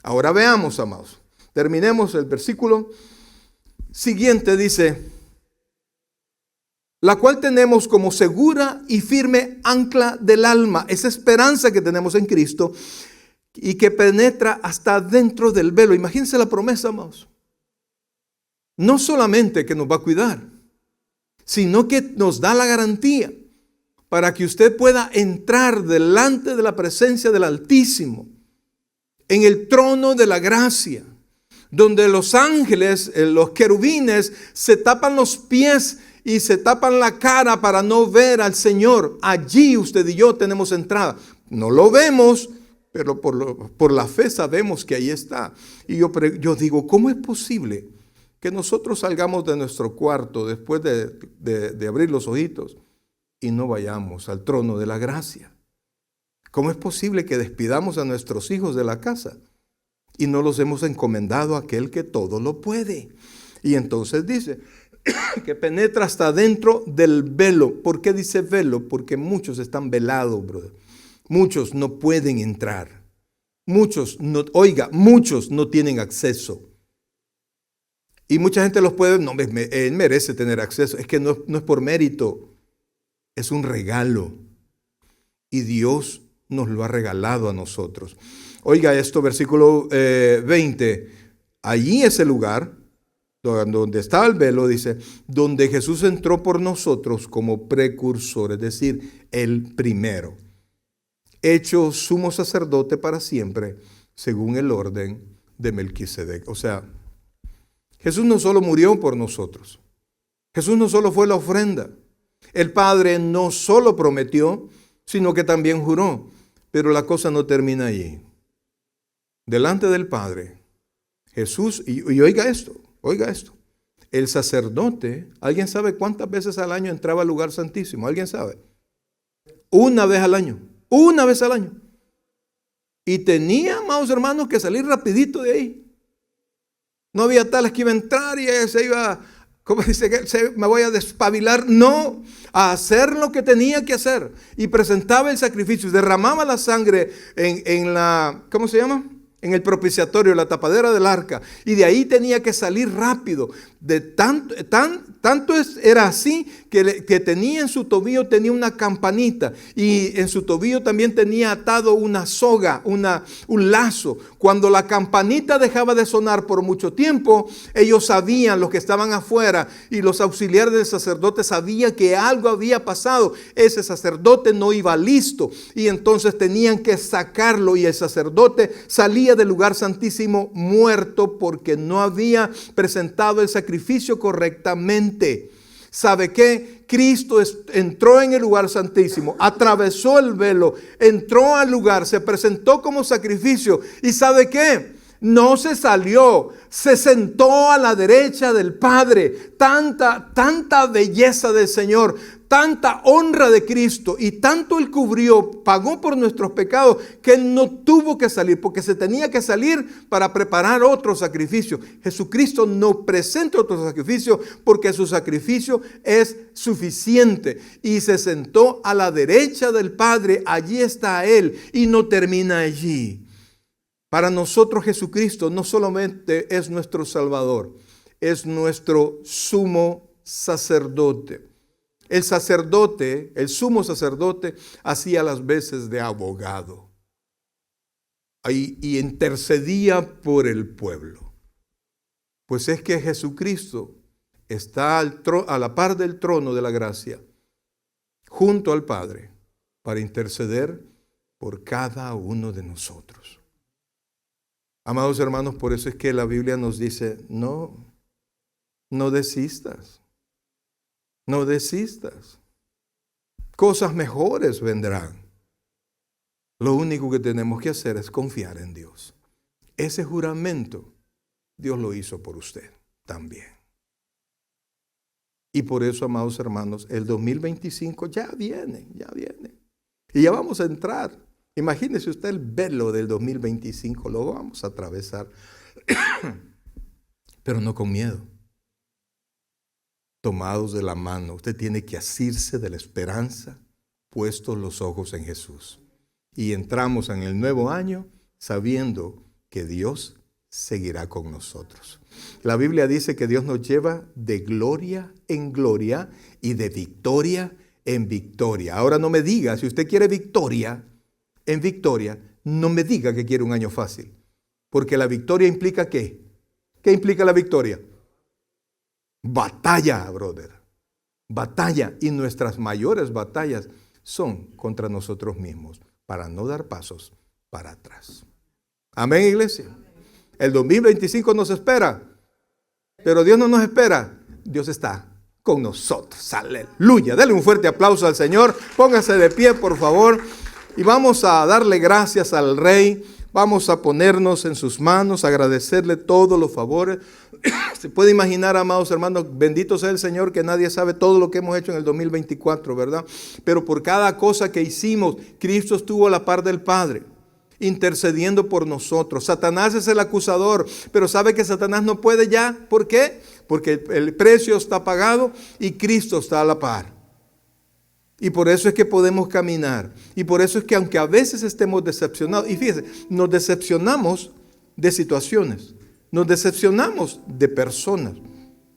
Ahora veamos, amados. Terminemos el versículo siguiente. Dice, la cual tenemos como segura y firme ancla del alma. Esa esperanza que tenemos en Cristo y que penetra hasta dentro del velo. Imagínense la promesa, amados. No solamente que nos va a cuidar, sino que nos da la garantía para que usted pueda entrar delante de la presencia del Altísimo, en el trono de la gracia, donde los ángeles, los querubines, se tapan los pies y se tapan la cara para no ver al Señor. Allí usted y yo tenemos entrada. No lo vemos, pero por la fe sabemos que ahí está. Y yo digo, ¿cómo es posible que nosotros salgamos de nuestro cuarto después de abrir los ojitos y no vayamos al trono de la gracia? ¿Cómo es posible que despidamos a nuestros hijos de la casa y no los hemos encomendado a aquel que todo lo puede? Y entonces dice que penetra hasta dentro del velo. ¿Por qué dice velo? Porque muchos están velados, brother. Muchos no pueden entrar. Muchos no tienen acceso. Y mucha gente los puede, él merece tener acceso. Es que no es por mérito, es un regalo. Y Dios nos lo ha regalado a nosotros. Oiga esto, versículo 20. Allí es el lugar donde está el velo, dice, donde Jesús entró por nosotros como precursor, es decir, el primero, hecho sumo sacerdote para siempre, según el orden de Melquisedec. O sea, Jesús no solo murió por nosotros, Jesús no solo fue la ofrenda, el Padre no solo prometió, sino que también juró. Pero la cosa no termina allí. Delante del Padre, Jesús, y oiga esto, el sacerdote, ¿alguien sabe cuántas veces al año entraba al lugar santísimo? ¿Alguien sabe? Una vez al año. Y tenía, amados hermanos, que salir rapidito de ahí. No había tales que iba a entrar y se iba, como dice, me voy a despabilar. No, a hacer lo que tenía que hacer. Y presentaba el sacrificio, derramaba la sangre en la, ¿cómo se llama? en el propiciatorio, la tapadera del arca, y de ahí tenía que salir rápido. Era así que tenía en su tobillo tenía una campanita, y en su tobillo también tenía atado una soga, un lazo. Cuando la campanita dejaba de sonar por mucho tiempo, ellos sabían, los que estaban afuera, y los auxiliares del sacerdote sabían que algo había pasado. Ese sacerdote no iba listo, y entonces tenían que sacarlo, y el sacerdote salía del lugar santísimo muerto porque no había presentado el sacrificio correctamente. ¿Sabe qué? Cristo entró en el lugar santísimo, atravesó el velo, entró al lugar, se presentó como sacrificio. ¿Y sabe qué? No se salió, se sentó a la derecha del Padre. Tanta belleza del Señor, tanta honra de Cristo, y tanto Él cubrió, pagó por nuestros pecados, que Él no tuvo que salir, porque se tenía que salir para preparar otro sacrificio. Jesucristo no presenta otro sacrificio porque su sacrificio es suficiente, y se sentó a la derecha del Padre. Allí está Él, y no termina allí. Para nosotros Jesucristo no solamente es nuestro Salvador, es nuestro sumo sacerdote. El sacerdote, el sumo sacerdote, hacía las veces de abogado y intercedía por el pueblo. Pues es que Jesucristo está a la par del trono de la gracia, junto al Padre, para interceder por cada uno de nosotros. Amados hermanos, por eso es que la Biblia nos dice, no desistas. No desistas. Cosas mejores vendrán. Lo único que tenemos que hacer es confiar en Dios. Ese juramento Dios lo hizo por usted también. Y por eso, amados hermanos, el 2025 ya viene. Y ya vamos a entrar. Imagínese usted el velo del 2025, lo vamos a atravesar, pero no con miedo. Tomados de la mano, usted tiene que asirse de la esperanza, puestos los ojos en Jesús. Y entramos en el nuevo año sabiendo que Dios seguirá con nosotros. La Biblia dice que Dios nos lleva de gloria en gloria y de victoria en victoria. Ahora no me diga, si usted quiere victoria en victoria, no me diga que quiere un año fácil. Porque la victoria implica ¿qué? ¿Qué implica la victoria? Batalla, brother. Batalla. Y nuestras mayores batallas son contra nosotros mismos, para no dar pasos para atrás. Amén, iglesia. El 2025 nos espera, pero Dios no nos espera. Dios está con nosotros. Aleluya. Dale un fuerte aplauso al Señor. Póngase de pie, por favor. Y vamos a darle gracias al Rey. Vamos a ponernos en sus manos, agradecerle todos los favores. Se puede imaginar, amados hermanos, bendito sea el Señor, que nadie sabe todo lo que hemos hecho en el 2024, ¿verdad? Pero por cada cosa que hicimos, Cristo estuvo a la par del Padre, intercediendo por nosotros. Satanás es el acusador, pero sabe que Satanás no puede ya. ¿Por qué? Porque el precio está pagado y Cristo está a la par. Y por eso es que podemos caminar. Y por eso es que aunque a veces estemos decepcionados, y fíjense, nos decepcionamos de situaciones, nos decepcionamos de personas.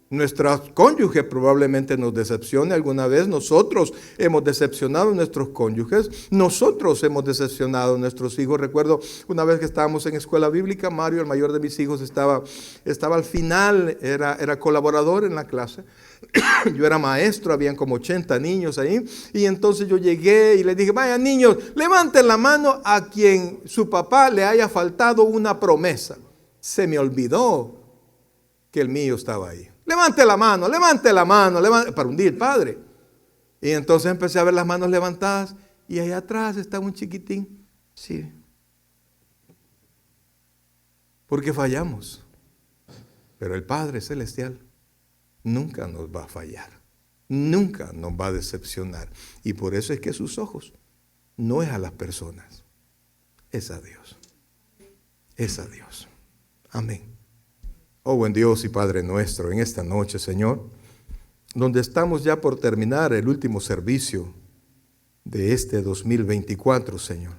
Nuestra cónyuge probablemente nos decepcione alguna vez. Nosotros hemos decepcionado a nuestros cónyuges. Nosotros hemos decepcionado a nuestros hijos. Recuerdo una vez que estábamos en escuela bíblica, Mario, el mayor de mis hijos, estaba al final, era colaborador en la clase. Yo era maestro, habían como 80 niños ahí. Y entonces yo llegué y les dije, vaya niños, levanten la mano a quien su papá le haya faltado una promesa. Se me olvidó que el mío estaba ahí. Levante la mano, para hundir el padre. Y entonces empecé a ver las manos levantadas y allá atrás estaba un chiquitín. Sí. Porque fallamos. Pero el Padre Celestial nunca nos va a fallar. Nunca nos va a decepcionar. Y por eso es que sus ojos no es a las personas, es a Dios. Es a Dios. Amén. Oh, buen Dios y Padre nuestro, en esta noche, Señor, donde estamos ya por terminar el último servicio de este 2024, Señor.